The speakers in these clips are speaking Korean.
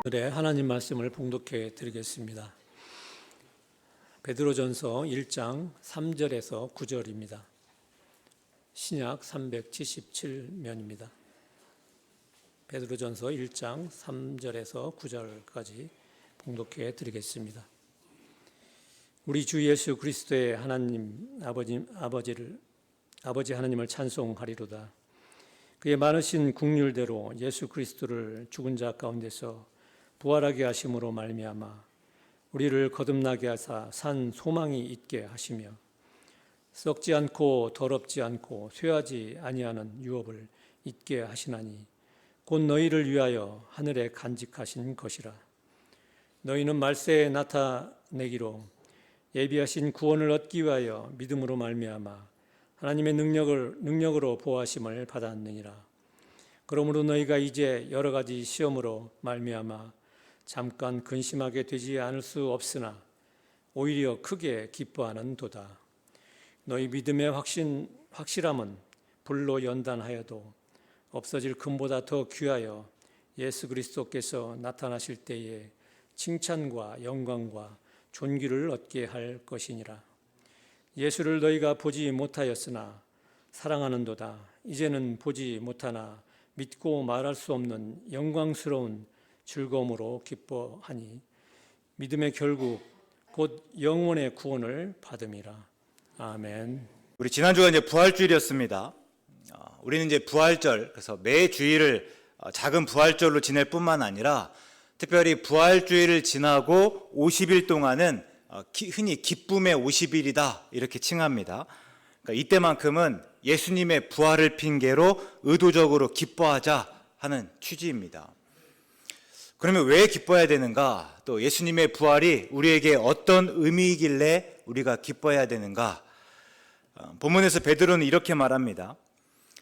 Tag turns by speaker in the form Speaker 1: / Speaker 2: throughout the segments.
Speaker 1: 오늘의 하나님 말씀을 봉독해 드리겠습니다. 베드로전서 1장 3절에서 9절입니다. 신약 377면입니다. 베드로전서 1장 3절에서 9절까지 봉독해 드리겠습니다. 우리 주 예수 그리스도의 하나님 아버지 하나님을 찬송하리로다. 그의 많으신 긍휼대로 예수 그리스도를 죽은 자 가운데서 부활하게 하심으로 말미암아 우리를 거듭나게 하사 산 소망이 있게 하시며 썩지 않고 더럽지 않고 쇠하지 아니하는 유업을 있게 하시나니 곧 너희를 위하여 하늘에 간직하신 것이라. 너희는 말세에 나타내기로 예비하신 구원을 얻기 위하여 믿음으로 말미암아 하나님의 능력으로 보호하심을 받았느니라. 그러므로 너희가 이제 여러 가지 시험으로 말미암아 잠깐 근심하게 되지 않을 수 없으나 오히려 크게 기뻐하는 도다. 너희 믿음의 확실함은 불로 연단하여도 없어질 금보다 더 귀하여 예수 그리스도께서 나타나실 때에 칭찬과 영광과 존귀를 얻게 할 것이니라. 예수를 너희가 보지 못하였으나 사랑하는도다. 이제는 보지 못하나 믿고 말할 수 없는 영광스러운 즐거움으로 기뻐하니 믿음의 결국 곧 영원의 구원을 받음이라. 아멘.
Speaker 2: 우리 지난주가 이제 부활주일이었습니다. 우리는 이제 부활절, 그래서 매 주일을 작은 부활절로 지낼 뿐만 아니라 특별히 부활주일을 지나고 50일 동안은 흔히 기쁨의 50일이다 이렇게 칭합니다. 그러니까 이때만큼은 예수님의 부활을 핑계로 의도적으로 기뻐하자 하는 취지입니다. 그러면 왜 기뻐해야 되는가? 또 예수님의 부활이 우리에게 어떤 의미이길래 우리가 기뻐해야 되는가? 본문에서 베드로는 이렇게 말합니다.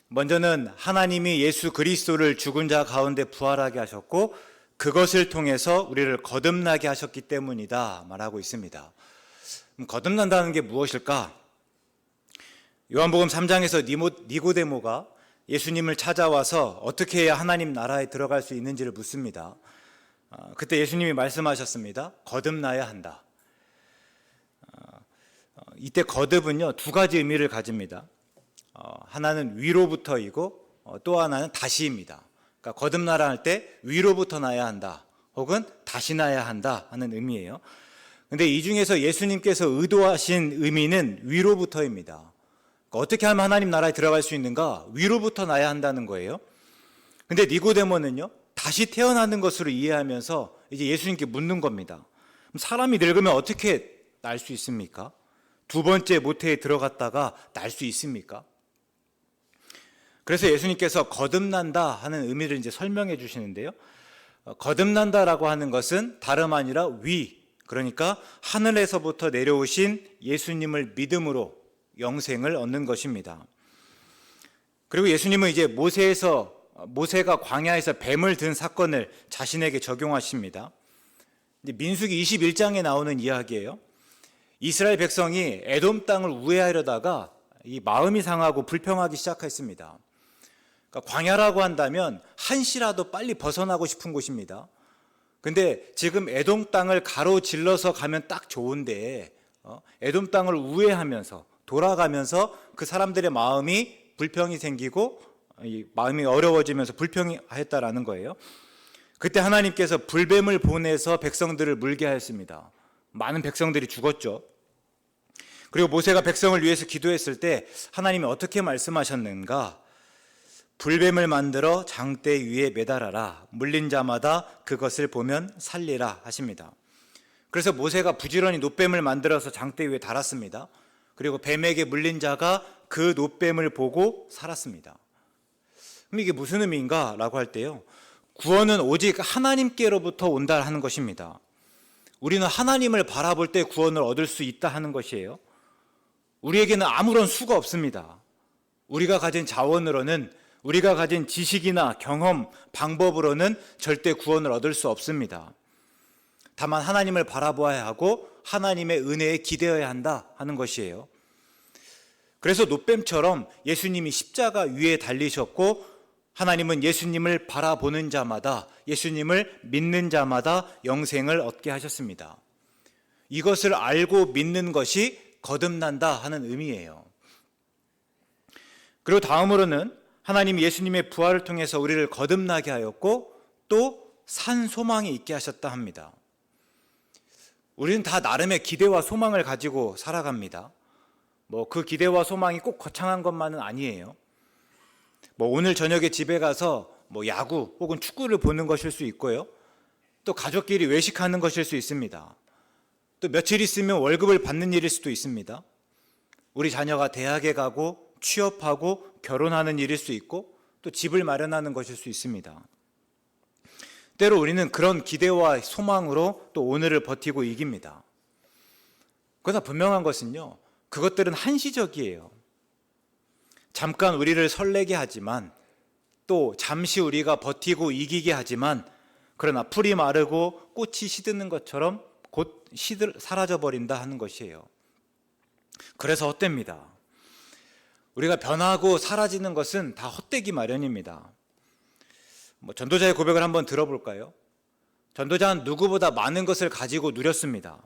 Speaker 2: 먼저는 하나님이 예수 그리스도를 죽은 자 가운데 부활하게 하셨고 그것을 통해서 우리를 거듭나게 하셨기 때문이다 말하고 있습니다. 거듭난다는 게 무엇일까? 요한복음 3장에서 니고데모가 예수님을 찾아와서 어떻게 해야 하나님 나라에 들어갈 수 있는지를 묻습니다. 그때 예수님이 말씀하셨습니다. 거듭나야 한다. 이때 거듭은요 두 가지 의미를 가집니다. 하나는 위로부터이고 또 하나는 다시입니다. 그러니까 거듭나라 할 때 위로부터 나야 한다 혹은 다시 나야 한다 하는 의미예요. 그런데 이 중에서 예수님께서 의도하신 의미는 위로부터입니다. 그러니까 어떻게 하면 하나님 나라에 들어갈 수 있는가? 위로부터 나야 한다는 거예요. 근데 니고데모는요 다시 태어나는 것으로 이해하면서 이제 예수님께 묻는 겁니다. 사람이 늙으면 어떻게 날 수 있습니까? 두 번째 모태에 들어갔다가 날 수 있습니까? 그래서 예수님께서 거듭난다 하는 의미를 이제 설명해 주시는데요. 거듭난다라고 하는 것은 다름 아니라 그러니까 하늘에서부터 내려오신 예수님을 믿음으로 영생을 얻는 것입니다. 그리고 예수님은 이제 모세가 광야에서 뱀을 든 사건을 자신에게 적용하십니다. 민수기 21장에 나오는 이야기예요. 이스라엘 백성이 에돔 땅을 우회하려다가 이 마음이 상하고 불평하기 시작했습니다. 그러니까 광야라고 한다면 한시라도 빨리 벗어나고 싶은 곳입니다. 근데 지금 에돔 땅을 가로질러서 가면 딱 좋은데 에돔 땅을 우회하면서 돌아가면서 그 사람들의 마음이 불평이 생기고 이 마음이 어려워지면서 불평했다라는 거예요. 그때 하나님께서 불뱀을 보내서 백성들을 물게 하였습니다. 많은 백성들이 죽었죠. 그리고 모세가 백성을 위해서 기도했을 때 하나님이 어떻게 말씀하셨는가? 불뱀을 만들어 장대 위에 매달아라. 물린 자마다 그것을 보면 살리라 하십니다. 그래서 모세가 부지런히 놋뱀을 만들어서 장대 위에 달았습니다. 그리고 뱀에게 물린 자가 그 놋뱀을 보고 살았습니다. 그럼 이게 무슨 의미인가? 라고 할 때요, 구원은 오직 하나님께로부터 온다 하는 것입니다. 우리는 하나님을 바라볼 때 구원을 얻을 수 있다 하는 것이에요. 우리에게는 아무런 수가 없습니다. 우리가 가진 자원으로는, 우리가 가진 지식이나 경험, 방법으로는 절대 구원을 얻을 수 없습니다. 다만 하나님을 바라보아야 하고 하나님의 은혜에 기대어야 한다 하는 것이에요. 그래서 놋뱀처럼 예수님이 십자가 위에 달리셨고 하나님은 예수님을 바라보는 자마다, 예수님을 믿는 자마다 영생을 얻게 하셨습니다. 이것을 알고 믿는 것이 거듭난다 하는 의미예요. 그리고 다음으로는 하나님이 예수님의 부활을 통해서 우리를 거듭나게 하였고 또 산 소망이 있게 하셨다 합니다. 우리는 다 나름의 기대와 소망을 가지고 살아갑니다. 그 기대와 소망이 꼭 거창한 것만은 아니에요. 오늘 저녁에 집에 가서 야구 혹은 축구를 보는 것일 수 있고요. 또 가족끼리 외식하는 것일 수 있습니다. 또 며칠 있으면 월급을 받는 일일 수도 있습니다. 우리 자녀가 대학에 가고 취업하고 결혼하는 일일 수 있고 또 집을 마련하는 것일 수 있습니다. 때로 우리는 그런 기대와 소망으로 또 오늘을 버티고 이깁니다. 그러나 분명한 것은요, 그것들은 한시적이에요. 잠깐 우리를 설레게 하지만 또 잠시 우리가 버티고 이기게 하지만 그러나 풀이 마르고 꽃이 시드는 것처럼 곧 사라져버린다 하는 것이에요. 그래서 헛됩니다. 우리가 변하고 사라지는 것은 다 헛되기 마련입니다. 전도자의 고백을 한번 들어볼까요? 전도자는 누구보다 많은 것을 가지고 누렸습니다.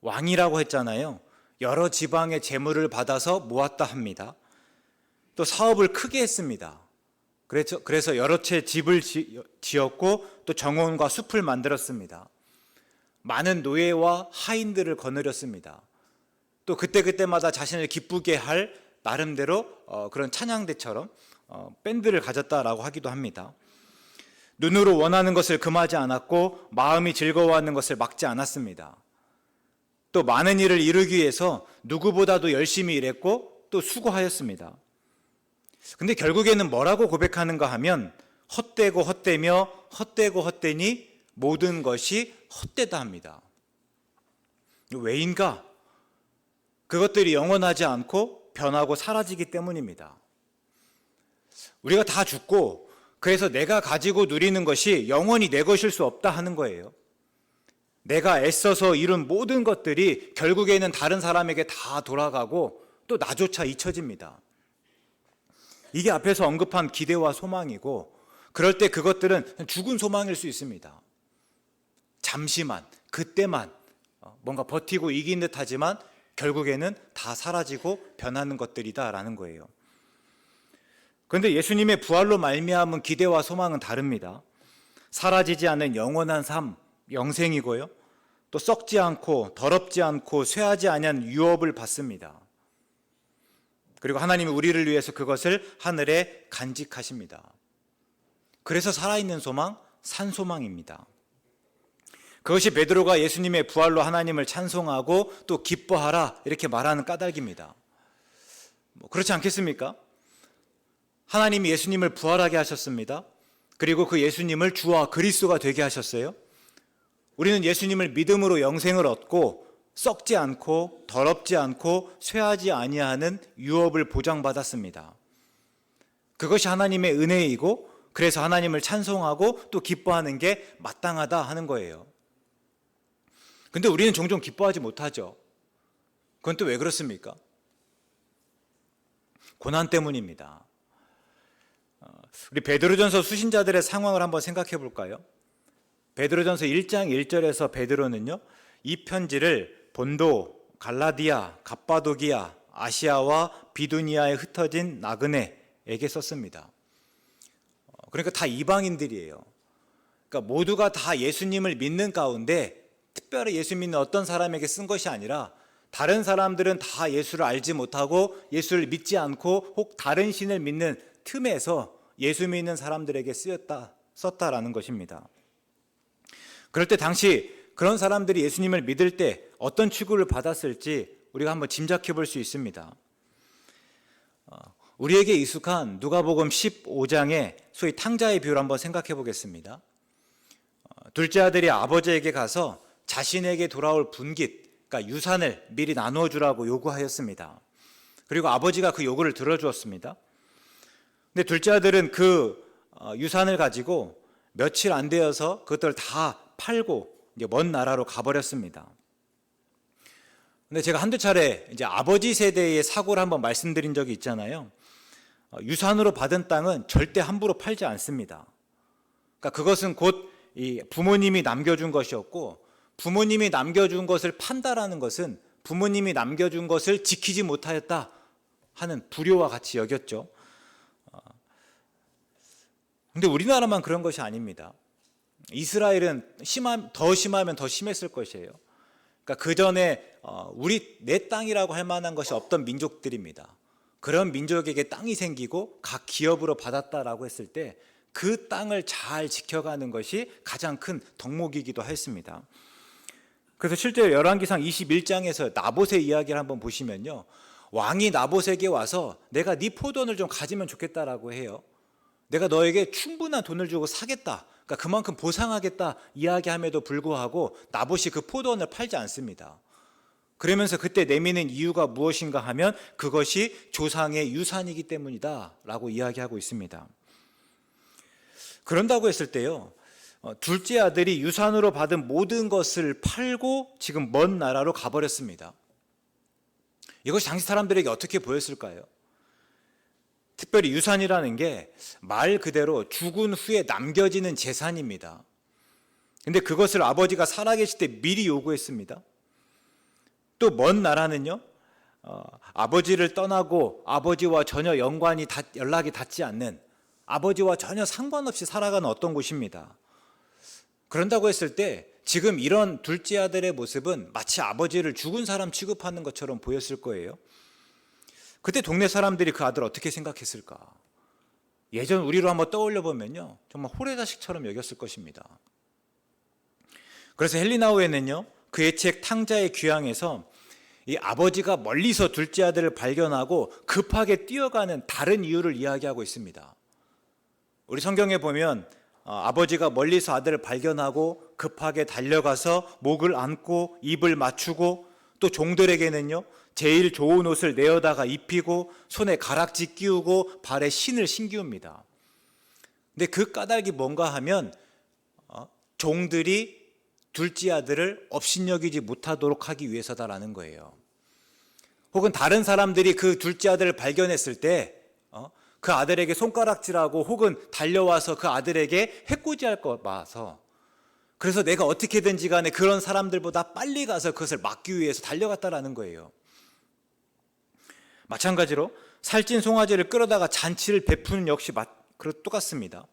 Speaker 2: 왕이라고 했잖아요. 여러 지방의 재물을 받아서 모았다 합니다. 또 사업을 크게 했습니다. 그래서 여러 채 집을 지었고 또 정원과 숲을 만들었습니다. 많은 노예와 하인들을 거느렸습니다. 또 그때마다 자신을 기쁘게 할 나름대로 그런 찬양대처럼 밴드를 가졌다라고 하기도 합니다. 눈으로 원하는 것을 금하지 않았고 마음이 즐거워하는 것을 막지 않았습니다. 또 많은 일을 이루기 위해서 누구보다도 열심히 일했고 또 수고하였습니다. 근데 결국에는 뭐라고 고백하는가 하면 헛되고 헛되며 헛되고 헛되니 모든 것이 헛되다 합니다. 왜인가? 그것들이 영원하지 않고 변하고 사라지기 때문입니다. 우리가 다 죽고 그래서 내가 가지고 누리는 것이 영원히 내 것일 수 없다 하는 거예요. 내가 애써서 이룬 모든 것들이 결국에는 다른 사람에게 다 돌아가고 또 나조차 잊혀집니다. 이게 앞에서 언급한 기대와 소망이고 그럴 때 그것들은 죽은 소망일 수 있습니다. 잠시만, 그때만 뭔가 버티고 이긴 듯 하지만 결국에는 다 사라지고 변하는 것들이다라는 거예요. 그런데 예수님의 부활로 말미암은 기대와 소망은 다릅니다. 사라지지 않는 영원한 삶, 영생이고요. 또 썩지 않고 더럽지 않고 쇠하지 아니한 유업을 받습니다. 그리고 하나님이 우리를 위해서 그것을 하늘에 간직하십니다. 그래서 살아있는 소망, 산소망입니다. 그것이 베드로가 예수님의 부활로 하나님을 찬송하고 또 기뻐하라 이렇게 말하는 까닭입니다. 그렇지 않겠습니까? 하나님이 예수님을 부활하게 하셨습니다. 그리고 그 예수님을 주와 그리스도가 되게 하셨어요. 우리는 예수님을 믿음으로 영생을 얻고 썩지 않고 더럽지 않고 쇠하지 아니하는 유업을 보장받았습니다. 그것이 하나님의 은혜이고 그래서 하나님을 찬송하고 또 기뻐하는 게 마땅하다 하는 거예요. 근데 우리는 종종 기뻐하지 못하죠. 그건 또 왜 그렇습니까? 고난 때문입니다. 우리 베드로전서 수신자들의 상황을 한번 생각해 볼까요? 베드로전서 1장 1절에서 베드로는요, 이 편지를 본도, 갈라디아, 갑바도기아, 아시아와 비두니아에 흩어진 나그네에게 썼습니다. 그러니까 다 이방인들이에요. 그러니까 모두가 다 예수님을 믿는 가운데 특별히 예수 믿는 어떤 사람에게 쓴 것이 아니라 다른 사람들은 다 예수를 알지 못하고 예수를 믿지 않고 혹 다른 신을 믿는 틈에서 예수 믿는 사람들에게 썼다라는 것입니다. 그럴 때 당시 그런 사람들이 예수님을 믿을 때 어떤 취급을 받았을지 우리가 한번 짐작해 볼 수 있습니다. 우리에게 익숙한 누가복음 15장의 소위 탕자의 비유를 한번 생각해 보겠습니다. 둘째 아들이 아버지에게 가서 자신에게 돌아올 분깃, 그러니까 유산을 미리 나누어 주라고 요구하였습니다. 그리고 아버지가 그 요구를 들어주었습니다. 근데 둘째 아들은 그 유산을 가지고 며칠 안 되어서 그것들을 다 팔고 이제 먼 나라로 가버렸습니다. 근데 제가 한두 차례 이제 아버지 세대의 사고를 한번 말씀드린 적이 있잖아요. 유산으로 받은 땅은 절대 함부로 팔지 않습니다. 그러니까 그것은 곧 이 부모님이 남겨준 것이었고, 부모님이 남겨준 것을 판다라는 것은 부모님이 남겨준 것을 지키지 못하였다 하는 불효와 같이 여겼죠. 근데 우리나라만 그런 것이 아닙니다. 이스라엘은 더 심하면 더 심했을 것이에요. 그러니까 그 전에 내 땅이라고 할 만한 것이 없던 민족들입니다. 그런 민족에게 땅이 생기고 각 기업으로 받았다라고 했을 때 그 땅을 잘 지켜가는 것이 가장 큰 덕목이기도 했습니다. 그래서 실제로 열왕기상 21장에서 나봇의 이야기를 한번 보시면요, 왕이 나봇에게 와서 내가 네 포도원을 좀 가지면 좋겠다라고 해요. 내가 너에게 충분한 돈을 주고 사겠다, 그러니까 그만큼 보상하겠다 이야기함에도 불구하고 나봇이 그 포도원을 팔지 않습니다. 그러면서 그때 내미는 이유가 무엇인가 하면 그것이 조상의 유산이기 때문이다 라고 이야기하고 있습니다. 그런다고 했을 때요, 둘째 아들이 유산으로 받은 모든 것을 팔고 지금 먼 나라로 가버렸습니다. 이것이 당시 사람들에게 어떻게 보였을까요? 특별히 유산이라는 게 말 그대로 죽은 후에 남겨지는 재산입니다. 근데 그것을 아버지가 살아계실 때 미리 요구했습니다. 또 먼 나라는요, 아버지를 떠나고 아버지와 전혀 연락이 닿지 않는, 아버지와 전혀 상관없이 살아가는 어떤 곳입니다. 그런다고 했을 때 지금 이런 둘째 아들의 모습은 마치 아버지를 죽은 사람 취급하는 것처럼 보였을 거예요. 그때 동네 사람들이 그 아들 어떻게 생각했을까? 예전 우리로 한번 떠올려 보면요, 정말 호래자식처럼 여겼을 것입니다. 그래서 헬리나우에는요, 그의 책 탕자의 귀향에서 이 아버지가 멀리서 둘째 아들을 발견하고 급하게 뛰어가는 다른 이유를 이야기하고 있습니다. 우리 성경에 보면 아버지가 멀리서 아들을 발견하고 급하게 달려가서 목을 안고 입을 맞추고, 또 종들에게는요, 제일 좋은 옷을 내어다가 입히고 손에 가락지 끼우고 발에 신을 신기웁니다. 근데 그 까닭이 뭔가 하면 종들이 둘째 아들을 업신여기지 못하도록 하기 위해서다라는 거예요. 혹은 다른 사람들이 그 둘째 아들을 발견했을 때 그 아들에게 손가락질하고 혹은 달려와서 그 아들에게 해코지할 것 봐서, 그래서 내가 어떻게든지 간에 그런 사람들보다 빨리 가서 그것을 막기 위해서 달려갔다라는 거예요. 마찬가지로 살찐 송아지를 끌어다가 잔치를 베푸는 역시 똑같습니다.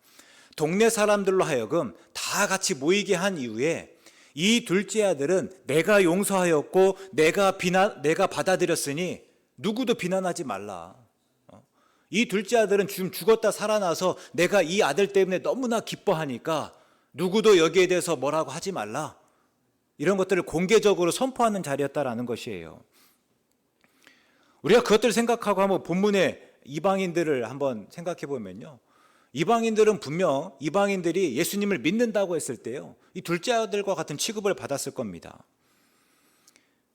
Speaker 2: 동네 사람들로 하여금 다 같이 모이게 한 이후에 이 둘째 아들은 내가 용서하였고 내가 받아들였으니 누구도 비난하지 말라. 이 둘째 아들은 지금 죽었다 살아나서 내가 이 아들 때문에 너무나 기뻐하니까 누구도 여기에 대해서 뭐라고 하지 말라. 이런 것들을 공개적으로 선포하는 자리였다라는 것이에요. 우리가 그것들을 생각하고 한번 본문의 이방인들을 한번 생각해 보면요, 이방인들은 분명 이방인들이 예수님을 믿는다고 했을 때요, 이 둘째 아들과 같은 취급을 받았을 겁니다.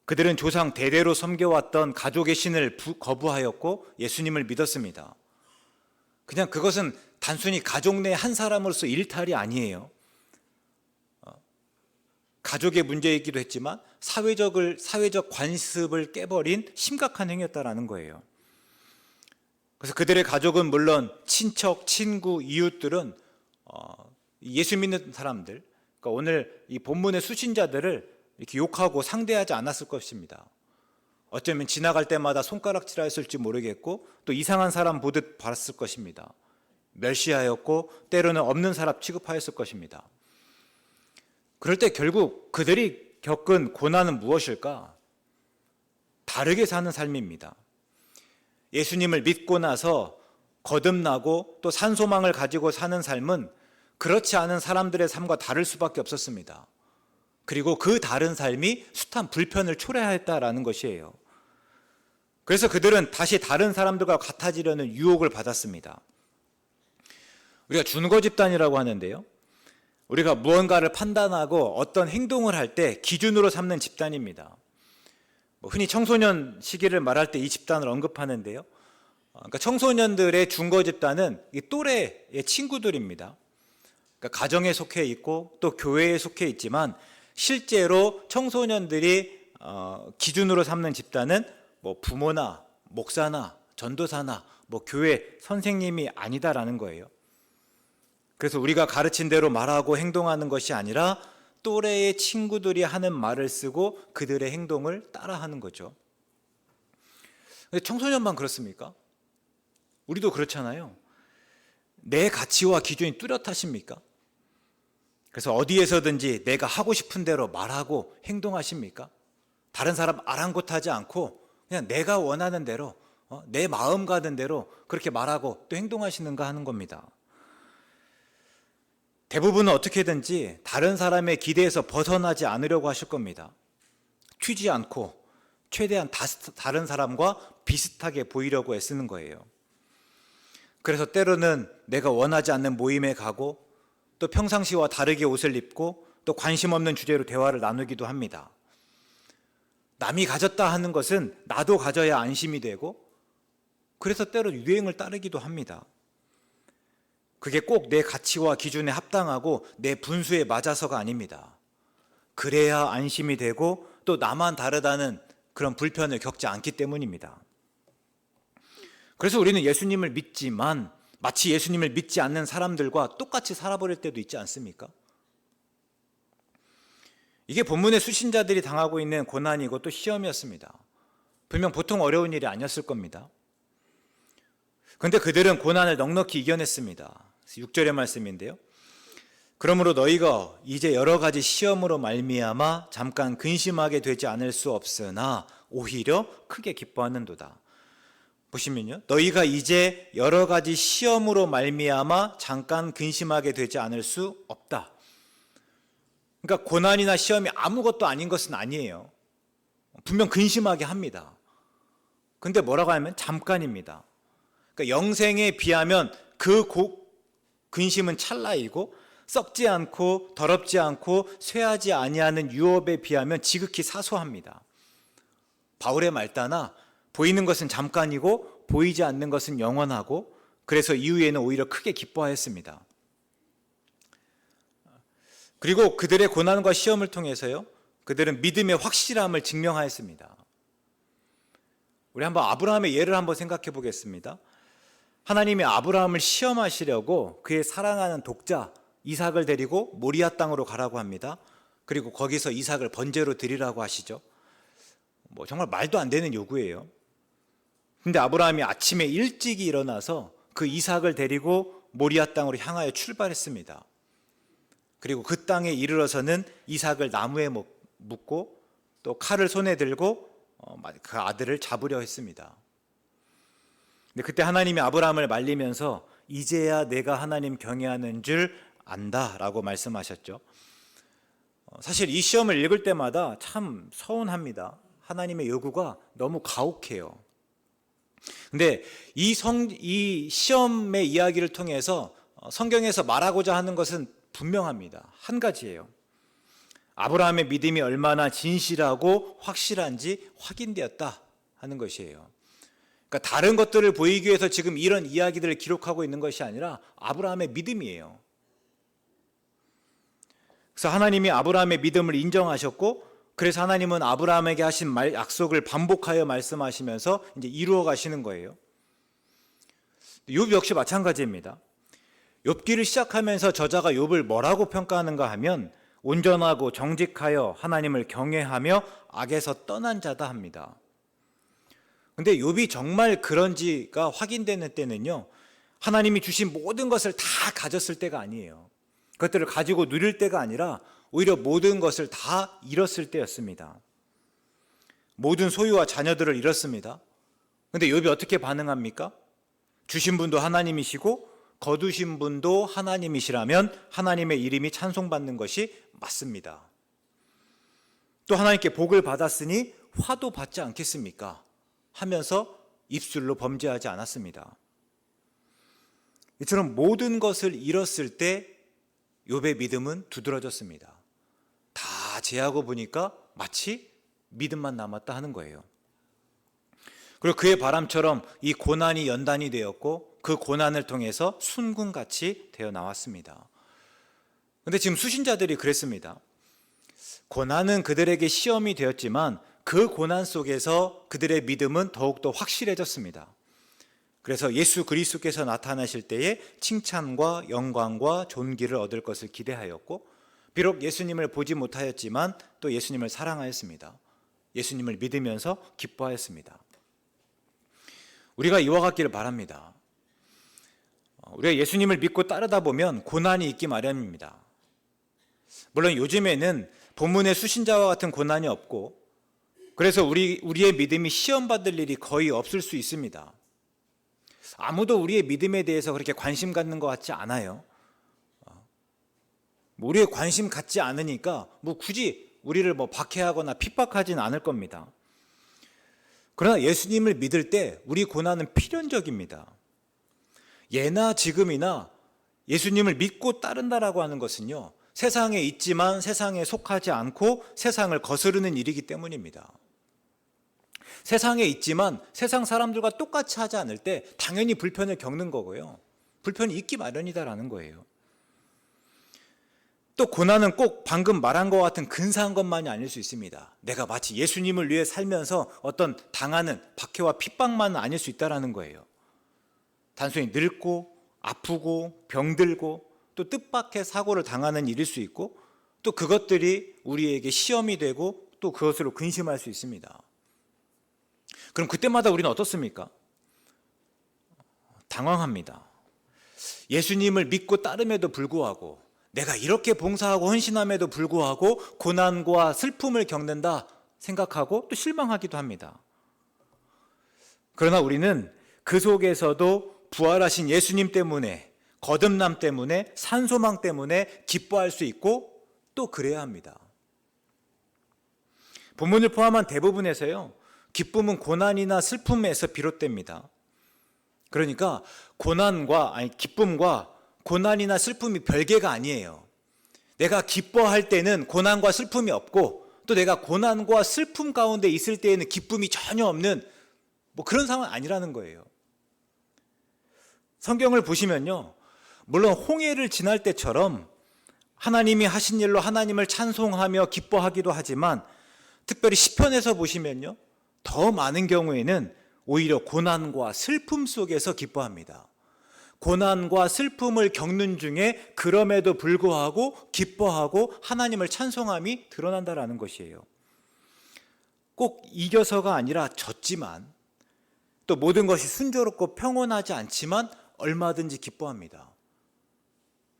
Speaker 2: 그들은 조상 대대로 섬겨왔던 가족의 신을 거부하였고 예수님을 믿었습니다. 그냥 그것은 단순히 가족 내 한 사람으로서 일탈이 아니에요. 가족의 문제이기도 했지만 사회적 관습을 깨버린 심각한 행위였다라는 거예요. 그래서 그들의 가족은 물론 친척, 친구, 이웃들은 예수 믿는 사람들, 그러니까 오늘 이 본문의 수신자들을 이렇게 욕하고 상대하지 않았을 것입니다. 어쩌면 지나갈 때마다 손가락질하였을지 모르겠고 또 이상한 사람 보듯 봤을 것입니다. 멸시하였고 때로는 없는 사람 취급하였을 것입니다. 그럴 때 결국 그들이 겪은 고난은 무엇일까? 다르게 사는 삶입니다. 예수님을 믿고 나서 거듭나고 또 산소망을 가지고 사는 삶은 그렇지 않은 사람들의 삶과 다를 수밖에 없었습니다. 그리고 그 다른 삶이 숱한 불편을 초래하였다라는 것이에요. 그래서 그들은 다시 다른 사람들과 같아지려는 유혹을 받았습니다. 우리가 준거 집단이라고 하는데요, 우리가 무언가를 판단하고 어떤 행동을 할 때 기준으로 삼는 집단입니다. 흔히 청소년 시기를 말할 때 이 집단을 언급하는데요, 그러니까 청소년들의 준거 집단은 이 또래의 친구들입니다. 그러니까 가정에 속해 있고 또 교회에 속해 있지만 실제로 청소년들이 기준으로 삼는 집단은 부모나 목사나 전도사나 뭐 교회 선생님이 아니다라는 거예요. 그래서 우리가 가르친 대로 말하고 행동하는 것이 아니라 또래의 친구들이 하는 말을 쓰고 그들의 행동을 따라하는 거죠. 근데 청소년만 그렇습니까? 우리도 그렇잖아요. 내 가치와 기준이 뚜렷하십니까? 그래서 어디에서든지 내가 하고 싶은 대로 말하고 행동하십니까? 다른 사람 아랑곳하지 않고 그냥 내가 원하는 대로 내 마음 가는 대로 그렇게 말하고 또 행동하시는가 하는 겁니다. 대부분은 어떻게든지 다른 사람의 기대에서 벗어나지 않으려고 하실 겁니다. 튀지 않고 최대한 다른 사람과 비슷하게 보이려고 애쓰는 거예요. 그래서 때로는 내가 원하지 않는 모임에 가고 또 평상시와 다르게 옷을 입고 또 관심 없는 주제로 대화를 나누기도 합니다. 남이 가졌다 하는 것은 나도 가져야 안심이 되고 그래서 때로 유행을 따르기도 합니다. 그게 꼭 내 가치와 기준에 합당하고 내 분수에 맞아서가 아닙니다. 그래야 안심이 되고 또 나만 다르다는 그런 불편을 겪지 않기 때문입니다. 그래서 우리는 예수님을 믿지만 마치 예수님을 믿지 않는 사람들과 똑같이 살아버릴 때도 있지 않습니까? 이게 본문의 수신자들이 당하고 있는 고난이고 또 시험이었습니다. 분명 보통 어려운 일이 아니었을 겁니다. 그런데 그들은 고난을 넉넉히 이겨냈습니다. 6절의 말씀인데요. 그러므로 너희가 이제 여러 가지 시험으로 말미암아 잠깐 근심하게 되지 않을 수 없으나 오히려 크게 기뻐하는도다. 보시면요. 너희가 이제 여러 가지 시험으로 말미암아 잠깐 근심하게 되지 않을 수 없다. 그러니까 고난이나 시험이 아무것도 아닌 것은 아니에요. 분명 근심하게 합니다. 근데 뭐라고 하면 잠깐입니다. 그러니까 영생에 비하면 그 근심은 찰나이고 썩지 않고 더럽지 않고 쇠하지 아니하는 유업에 비하면 지극히 사소합니다. 바울의 말 따나 보이는 것은 잠깐이고 보이지 않는 것은 영원하고 그래서 이후에는 오히려 크게 기뻐하였습니다. 그리고 그들의 고난과 시험을 통해서요, 그들은 믿음의 확실함을 증명하였습니다. 우리 한번 아브라함의 예를 한번 생각해 보겠습니다. 하나님이 아브라함을 시험하시려고 그의 사랑하는 독자 이삭을 데리고 모리아 땅으로 가라고 합니다. 그리고 거기서 이삭을 번제로 드리라고 하시죠. 정말 말도 안 되는 요구예요. 근데 아브라함이 아침에 일찍이 일어나서 그 이삭을 데리고 모리아 땅으로 향하여 출발했습니다. 그리고 그 땅에 이르러서는 이삭을 나무에 묶고 또 칼을 손에 들고 그 아들을 잡으려 했습니다. 근데 그때 하나님이 아브라함을 말리면서 이제야 내가 하나님 경외하는 줄 안다라고 말씀하셨죠. 사실 이 시험을 읽을 때마다 참 서운합니다. 하나님의 요구가 너무 가혹해요. 근데 이 시험의 이야기를 통해서 성경에서 말하고자 하는 것은 분명합니다. 한 가지예요. 아브라함의 믿음이 얼마나 진실하고 확실한지 확인되었다 하는 것이에요. 그러니까 다른 것들을 보이기 위해서 지금 이런 이야기들을 기록하고 있는 것이 아니라 아브라함의 믿음이에요. 그래서 하나님이 아브라함의 믿음을 인정하셨고 그래서 하나님은 아브라함에게 하신 약속을 반복하여 말씀하시면서 이제 이루어 가시는 거예요. 욥 역시 마찬가지입니다. 욥기를 시작하면서 저자가 욥을 뭐라고 평가하는가 하면 온전하고 정직하여 하나님을 경외하며 악에서 떠난 자다 합니다. 근데 욥이 정말 그런지가 확인되는 때는요, 하나님이 주신 모든 것을 다 가졌을 때가 아니에요. 그것들을 가지고 누릴 때가 아니라 오히려 모든 것을 다 잃었을 때였습니다. 모든 소유와 자녀들을 잃었습니다. 근데 욥이 어떻게 반응합니까? 주신 분도 하나님이시고 거두신 분도 하나님이시라면 하나님의 이름이 찬송받는 것이 맞습니다. 또 하나님께 복을 받았으니 화도 받지 않겠습니까? 하면서 입술로 범죄하지 않았습니다. 이처럼 모든 것을 잃었을 때 욥의 믿음은 두드러졌습니다. 다 제하고 보니까 마치 믿음만 남았다 하는 거예요. 그리고 그의 바람처럼 이 고난이 연단이 되었고 그 고난을 통해서 순금같이 되어 나왔습니다. 그런데 지금 수신자들이 그랬습니다. 고난은 그들에게 시험이 되었지만 그 고난 속에서 그들의 믿음은 더욱더 확실해졌습니다. 그래서 예수 그리스도께서 나타나실 때에 칭찬과 영광과 존귀를 얻을 것을 기대하였고, 비록 예수님을 보지 못하였지만 또 예수님을 사랑하였습니다. 예수님을 믿으면서 기뻐하였습니다. 우리가 이와 같기를 바랍니다. 우리가 예수님을 믿고 따르다 보면 고난이 있기 마련입니다. 물론 요즘에는 본문의 수신자와 같은 고난이 없고, 그래서 우리의 믿음이 시험받을 일이 거의 없을 수 있습니다. 아무도 우리의 믿음에 대해서 그렇게 관심 갖는 것 같지 않아요. 우리의 관심 갖지 않으니까 굳이 우리를 박해하거나 핍박하지는 않을 겁니다. 그러나 예수님을 믿을 때 우리 고난은 필연적입니다. 예나 지금이나 예수님을 믿고 따른다라고 하는 것은요, 세상에 있지만 세상에 속하지 않고 세상을 거스르는 일이기 때문입니다. 세상에 있지만 세상 사람들과 똑같이 하지 않을 때 당연히 불편을 겪는 거고요. 불편이 있기 마련이다라는 거예요. 또 고난은 꼭 방금 말한 것 같은 근사한 것만이 아닐 수 있습니다. 내가 마치 예수님을 위해 살면서 어떤 당하는 박해와 핍박만은 아닐 수 있다라는 거예요. 단순히 늙고 아프고 병들고 또 뜻밖의 사고를 당하는 일일 수 있고, 또 그것들이 우리에게 시험이 되고 또 그것으로 근심할 수 있습니다. 그럼 그때마다 우리는 어떻습니까? 당황합니다. 예수님을 믿고 따름에도 불구하고, 내가 이렇게 봉사하고 헌신함에도 불구하고 고난과 슬픔을 겪는다 생각하고 또 실망하기도 합니다. 그러나 우리는 그 속에서도 부활하신 예수님 때문에, 거듭남 때문에, 산소망 때문에 기뻐할 수 있고 또 그래야 합니다. 본문을 포함한 대부분에서요, 기쁨은 고난이나 슬픔에서 비롯됩니다. 그러니까 기쁨과 고난이나 슬픔이 별개가 아니에요. 내가 기뻐할 때는 고난과 슬픔이 없고, 또 내가 고난과 슬픔 가운데 있을 때에는 기쁨이 전혀 없는 그런 상황은 아니라는 거예요. 성경을 보시면요, 물론 홍해를 지날 때처럼 하나님이 하신 일로 하나님을 찬송하며 기뻐하기도 하지만, 특별히 시편에서 보시면요, 더 많은 경우에는 오히려 고난과 슬픔 속에서 기뻐합니다. 고난과 슬픔을 겪는 중에 그럼에도 불구하고 기뻐하고 하나님을 찬송함이 드러난다라는 것이에요. 꼭 이겨서가 아니라 졌지만, 또 모든 것이 순조롭고 평온하지 않지만 얼마든지 기뻐합니다.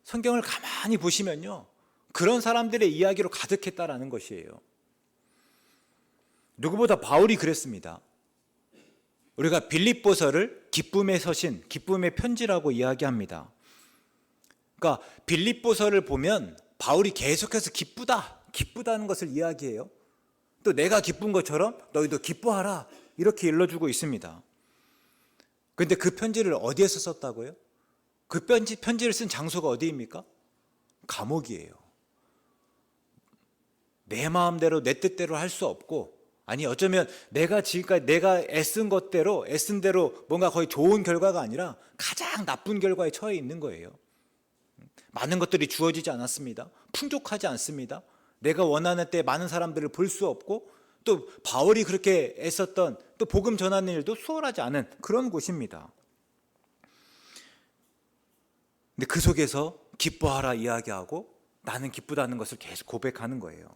Speaker 2: 성경을 가만히 보시면요, 그런 사람들의 이야기로 가득했다라는 것이에요. 누구보다 바울이 그랬습니다. 우리가 빌립보서를 기쁨의 서신, 기쁨의 편지라고 이야기합니다. 그러니까 빌립보서를 보면 바울이 계속해서 기쁘다는 것을 이야기해요. 또 내가 기쁜 것처럼 너희도 기뻐하라, 이렇게 일러주고 있습니다. 그런데 그 편지를 어디에서 썼다고요? 그 편지를 쓴 장소가 어디입니까? 감옥이에요. 내 마음대로 내 뜻대로 할 수 없고, 아니 어쩌면 내가 지금까지 내가 애쓴 대로 뭔가 거의 좋은 결과가 아니라 가장 나쁜 결과에 처해 있는 거예요. 많은 것들이 주어지지 않았습니다. 풍족하지 않습니다. 내가 원하는 때 많은 사람들을 볼 수 없고, 또 바울이 그렇게 애썼던 또 복음 전하는 일도 수월하지 않은 그런 곳입니다. 근데 그 속에서 기뻐하라 이야기하고 나는 기쁘다는 것을 계속 고백하는 거예요.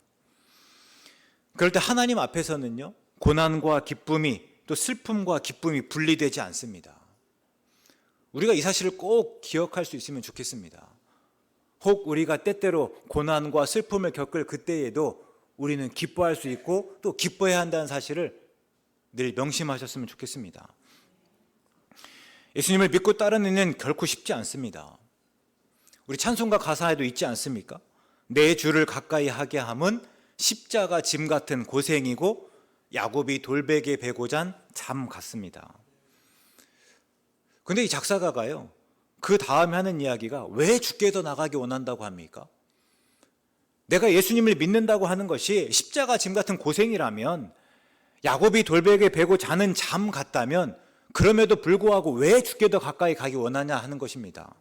Speaker 2: 그럴 때 하나님 앞에서는요, 고난과 기쁨이, 또 슬픔과 기쁨이 분리되지 않습니다. 우리가 이 사실을 꼭 기억할 수 있으면 좋겠습니다. 혹 우리가 때때로 고난과 슬픔을 겪을 그때에도 우리는 기뻐할 수 있고 또 기뻐해야 한다는 사실을 늘 명심하셨으면 좋겠습니다. 예수님을 믿고 따르는 일은 결코 쉽지 않습니다. 우리 찬송가 가사에도 있지 않습니까? 내 주를 가까이 하게 함은 십자가 짐 같은 고생이고 야곱이 돌베개 베고 잔 잠 같습니다. 근데 이 작사가가요, 그 다음에 하는 이야기가 왜 주께 더 나가기 원한다고 합니까? 내가 예수님을 믿는다고 하는 것이 십자가 짐 같은 고생이라면, 야곱이 돌베개 베고 자는 잠 같다면, 그럼에도 불구하고 왜 주께 더 가까이 가기 원하냐 하는 것입니다.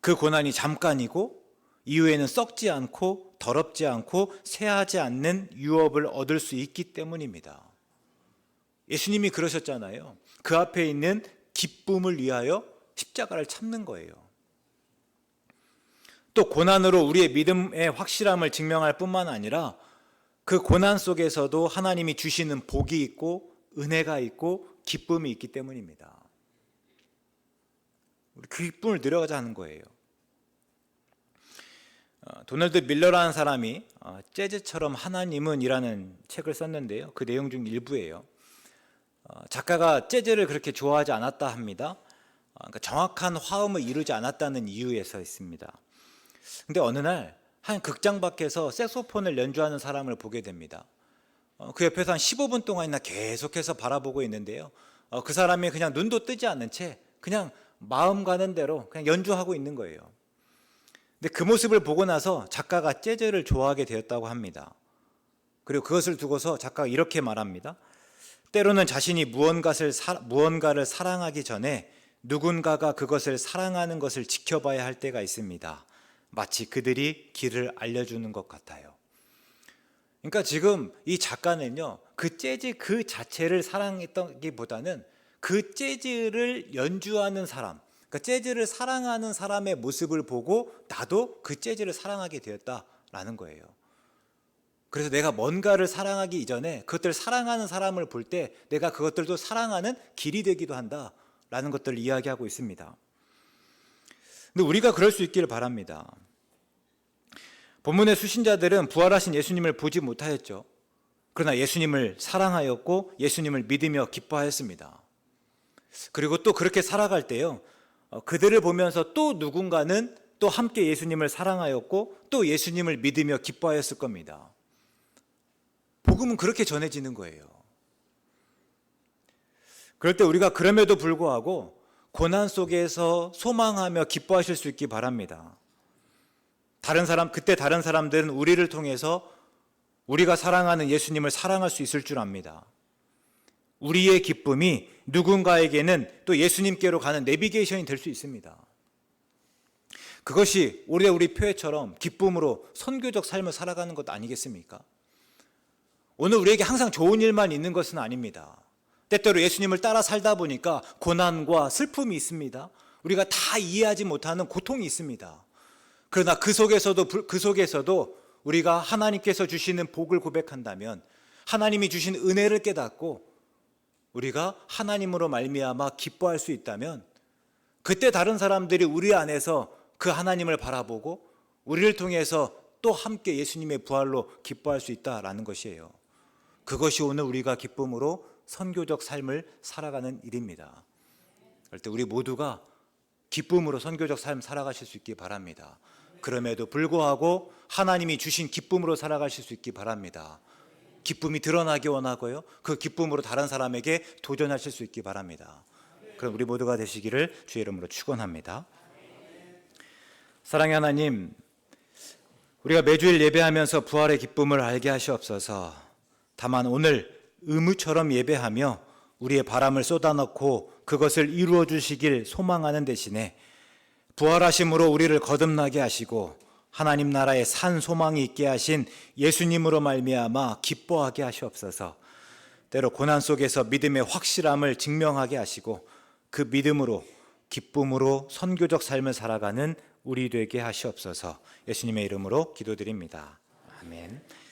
Speaker 2: 그 고난이 잠깐이고 이후에는 썩지 않고 더럽지 않고 쇠하지 않는 유업을 얻을 수 있기 때문입니다. 예수님이 그러셨잖아요. 그 앞에 있는 기쁨을 위하여 십자가를 참는 거예요. 또 고난으로 우리의 믿음의 확실함을 증명할 뿐만 아니라 그 고난 속에서도 하나님이 주시는 복이 있고 은혜가 있고 기쁨이 있기 때문입니다. 우리 그 기쁨을 누려가자 하는 거예요. 도널드 밀러라는 사람이 재즈처럼 하나님은 이라는 책을 썼는데요. 그 내용 중 일부예요. 작가가 재즈를 그렇게 좋아하지 않았다 합니다. 그러니까 정확한 화음을 이루지 않았다는 이유에서 있습니다. 근데 어느 날 한 극장 밖에서 색소폰을 연주하는 사람을 보게 됩니다. 그 옆에서 한 15분 동안이나 계속해서 바라보고 있는데요. 그 사람이 그냥 눈도 뜨지 않는 채 그냥 마음 가는 대로 그냥 연주하고 있는 거예요. 근데 그 모습을 보고 나서 작가가 재즈를 좋아하게 되었다고 합니다. 그리고 그것을 두고서 작가가 이렇게 말합니다. 때로는 자신이 무언가를 사랑하기 전에 누군가가 그것을 사랑하는 것을 지켜봐야 할 때가 있습니다. 마치 그들이 길을 알려주는 것 같아요. 그러니까 지금 이 작가는요, 그 재즈 그 자체를 사랑했다기보다는 그 재즈를 연주하는 사람, 그러니까 재즈를 사랑하는 사람의 모습을 보고 나도 그 재즈를 사랑하게 되었다라는 거예요. 그래서 내가 뭔가를 사랑하기 이전에 그것들을 사랑하는 사람을 볼 때 내가 그것들도 사랑하는 길이 되기도 한다라는 것들을 이야기하고 있습니다. 근데 우리가 그럴 수 있기를 바랍니다. 본문의 수신자들은 부활하신 예수님을 보지 못하였죠. 그러나 예수님을 사랑하였고 예수님을 믿으며 기뻐하였습니다. 그리고 또 그렇게 살아갈 때요, 그들을 보면서 또 누군가는 또 함께 예수님을 사랑하였고 또 예수님을 믿으며 기뻐하였을 겁니다. 복음은 그렇게 전해지는 거예요. 그럴 때 우리가 그럼에도 불구하고 고난 속에서 소망하며 기뻐하실 수 있기 바랍니다. 그때 다른 사람들은 우리를 통해서 우리가 사랑하는 예수님을 사랑할 수 있을 줄 압니다. 우리의 기쁨이 누군가에게는 또 예수님께로 가는 내비게이션이 될 수 있습니다. 그것이 우리 표회처럼 기쁨으로 선교적 삶을 살아가는 것 아니겠습니까? 오늘 우리에게 항상 좋은 일만 있는 것은 아닙니다. 때때로 예수님을 따라 살다 보니까 고난과 슬픔이 있습니다. 우리가 다 이해하지 못하는 고통이 있습니다. 그러나 그 속에서도 우리가 하나님께서 주시는 복을 고백한다면, 하나님이 주신 은혜를 깨닫고 우리가 하나님으로 말미암아 기뻐할 수 있다면, 그때 다른 사람들이 우리 안에서 그 하나님을 바라보고 우리를 통해서 또 함께 예수님의 부활로 기뻐할 수 있다라는 것이에요. 그것이 오늘 우리가 기쁨으로 선교적 삶을 살아가는 일입니다. 그럴 때 우리 모두가 기쁨으로 선교적 삶 살아가실 수 있기 바랍니다. 그럼에도 불구하고 하나님이 주신 기쁨으로 살아가실 수 있기 바랍니다. 기쁨이 드러나기 원하고요, 그 기쁨으로 다른 사람에게 도전하실 수 있기 바랍니다. 그럼 우리 모두가 되시기를 주의 이름으로 축원합니다. 사랑의 하나님, 우리가 매주일 예배하면서 부활의 기쁨을 알게 하시옵소서. 다만 오늘 의무처럼 예배하며 우리의 바람을 쏟아넣고 그것을 이루어 주시길 소망하는 대신에 부활하심으로 우리를 거듭나게 하시고 하나님 나라에 산 소망이 있게 하신 예수님으로 말미암아 기뻐하게 하시옵소서. 때로 고난 속에서 믿음의 확실함을 증명하게 하시고 그 믿음으로 기쁨으로 선교적 삶을 살아가는 우리 되게 하시옵소서. 예수님의 이름으로 기도드립니다. 아멘.